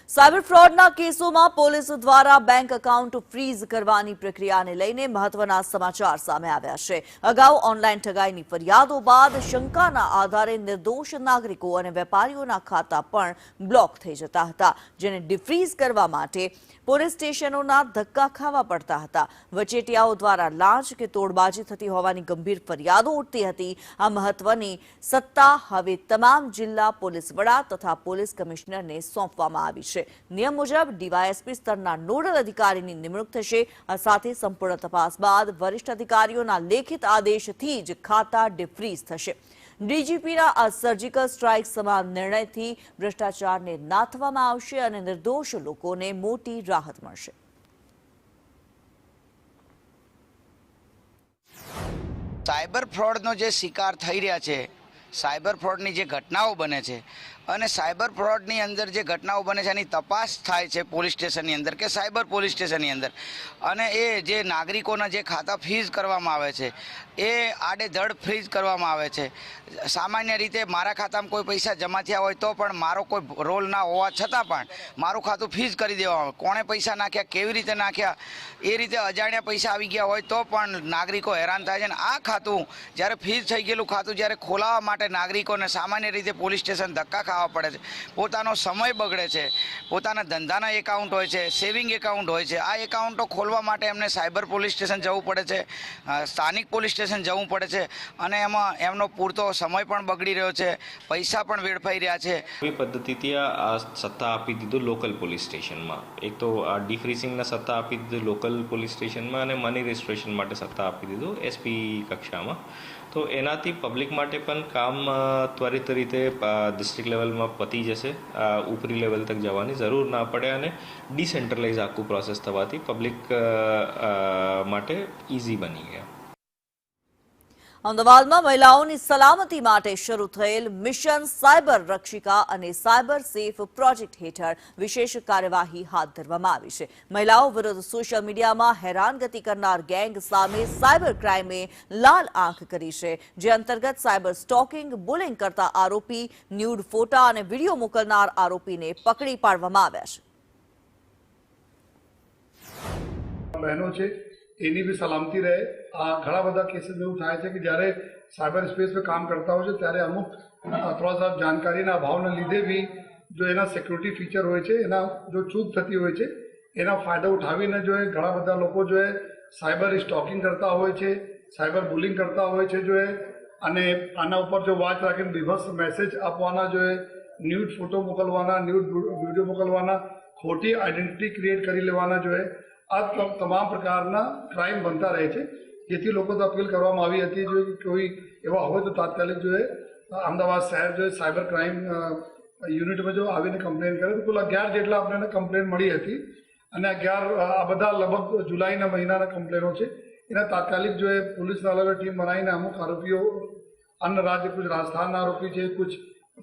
Cyber ફ્રોડના કેસોમાં police દ્વારા bank account fridge કરવાની પ્રક્રિયાને લઈને મહત્વના સમાચાર સામે આવ્યા છે। અગાઉ ઓનલાઈન ઠગાઈની ફરિયાદો બાદ શંકાના આધારે નિર્દોષ નાગરિકો અને વેપારીઓના ખાતા પણ બ્લોક થઈ જતા હતા, જેને ડિફ્રીઝ કરવા માટે પોલીસ સ્ટેશનોના ધક્કા ખાવા પડતા હતા। વચેટિયાઓ દ્વારા લાંચ કે તોડબાજી થતી હોવાની ગંભીર ફરિયાદો ઉઠતી હતી। આ મહત્વની સત્તા હવે તમામ જિલ્લા પોલીસ વડા તથા પોલીસ કમિશનરને સોંપવામાં આવી છે। નિયમ મુજબ ડીવાયએસપી સ્તરના નોડલ અધિકારીની નિમણૂક થશે। આ સાથે સંપૂર્ણ તપાસ બાદ વરિષ્ઠ અધિકારીઓના લેખિત આદેશથી જ ખાતા ડિફ્રીઝ થશે। ડીજીપીના આ સર્જિકલ સ્ટ્રાઇક સમાન નિર્ણયથી ભ્રષ્ટાચારને નાથવામાં આવશે અને નિર્દોષ લોકોને મોટી રાહત મળશે। સાયબર ફ્રોડનો જે શિકાર થઈ રહ્યા છે, સાયબર ફ્રોડની જે ઘટનાઓ બને છે અને સાયબર ફ્રોડની અંદર જે ઘટનાઓ બને છે એની તપાસ થાય છે પોલીસ સ્ટેશનની અંદર કે સાયબર પોલીસ સ્ટેશનની અંદર, અને એ જે નાગરિકોના જે ખાતા ફ્રીઝ કરવામાં આવે છે એ આડેધડ ફ્રીઝ કરવામાં આવે છે। સામાન્ય રીતે મારા ખાતામાં કોઈ પૈસા જમા થયા હોય તો પણ મારો કોઈ રોલ ના હોવા છતાં પણ મારું ખાતું ફ્રીઝ કરી દેવામાં આવે। કોણે પૈસા નાખ્યા, કેવી રીતે નાખ્યા, એ રીતે અજાણ્યા પૈસા આવી ગયા હોય તો પણ નાગરિકો હેરાન થાય છે। અને આ ખાતું જ્યારે ફ્રીઝ થઈ ગયેલું ખાતું જ્યારે ખોલાવવા માટે નાગરિકોને સામાન્ય રીતે પોલીસ સ્ટેશન ધક્કા ખાવા પડે છે, પોતાનો સમય બગડે છે, પોતાના ધંધાના એકાઉન્ટ હોય છે, સેવિંગ એકાઉન્ટ હોય છે, આ એકાઉન્ટો ખોલવા માટે એમને સાયબર પોલીસ સ્ટેશન જવું પડે છે, સ્થાનિક પોલીસ સ્ટેશન જવું પડે છે, અને એમાં એમનો પૂરતો સમય પણ બગડી રહ્યો છે, પૈસા પણ વેડફાઈ રહ્યા છે। એ પદ્ધતિથી આ સત્તા આપી દીધું લોકલ પોલીસ સ્ટેશનમાં। એક તો આ ડિફ્રીઝિંગના સત્તા આપી દીધું લોકલ પોલીસ સ્ટેશનમાં અને મની રજિસ્ટ્રેશન માટે સત્તા આપી દીધું એસપી કક્ષામાં। તો એનાથી પબ્લિક માટે પણ કામ ત્વરિત રીતે ડિસ્ટ્રિક્ટ લેવલમાં પતી જશે। ઉપરી લેવલ તક જવાની જરૂર ના પડે અને ડિસેન્ટ્રલાઇઝ આખું પ્રોસેસ થવાથી પબ્લિક માટે ઇઝી બની ગયા। અમદાવાદમાં મહિલાઓની સલામતી માટે શરૂ થયેલ મિશન સાયબર રક્ષિકા અને સાયબર સેફ પ્રોજેક્ટ હેઠળ વિશેષ કાર્યવાહી હાથ ધરવામાં આવી છે। મહિલાઓ વિરુદ્ધ સોશિયલ મીડિયામાં હેરાનગતિ કરનાર ગેંગ સામે સાયબર ક્રાઇમે લાલ આંખ કરી છે, જે અંતર્ગત સાયબર સ્ટોકિંગ, બુલિંગ કરતા આરોપી, ન્યૂડ ફોટા અને વિડીયો મોકલનાર આરોપીને પકડી પાડવામાં આવ્યા છે। બહેનો છે એની भी સલામતી રહે। આ ઘણા બધા કેસીસ એવું થાય છે કે જ્યારે સાયબર સ્પેસ પર કામ કરતા હોય છે ત્યારે અમુક થોડા સા જાણકારીના અભાવને લીધે બી જો એના સિક્યુરિટી ફીચર હોય છે એના જો ચૂક થતી હોય છે એના ફાયદો ઉઠાવીને જો ઘણા બધા લોકો જો સાયબર સ્ટોકિંગ કરતા હોય છે, સાયબર બુલિંગ કરતા હોય છે જો અને આના ઉપર જો વાત રાખીને રિવર્સ મેસેજ આપવાના જો ન્યૂડ ફોટો મોકલવાના, ન્યૂડ વિડીયો મોકલવાના, ખોટી આઈડેન્ટિટી ક્રિએટ કરી લેવાના જો આ તમામ પ્રકારના ક્રાઇમ બનતા રહે છે। જેથી લોકો તો અપીલ કરવામાં આવી હતી જો કોઈ એવા હોય તો તાત્કાલિક જો અમદાવાદ શહેર જો સાયબર ક્રાઇમ યુનિટમાં જો આવીને કમ્પ્લેન કરે। તો કુલ 11 જેટલા આપણને કમ્પ્લેન મળી હતી અને 11 આ બધા લગભગ જુલાઈના મહિનાના કમ્પ્લેનો છે। એના તાત્કાલિક જો પોલીસના અલગ ટીમ બનાવીને અમુક આરોપીઓ અન્ય રાજ્ય, કુછ રાજસ્થાનના આરોપી છે, કુછ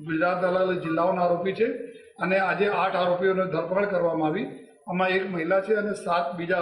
ગુજરાતના અલગ અલગ જિલ્લાઓના આરોપી છે, અને આજે 8 આરોપીઓને ધરપકડ કરવામાં આવી। આમાં એક મહિલા છે અને 7 બીજા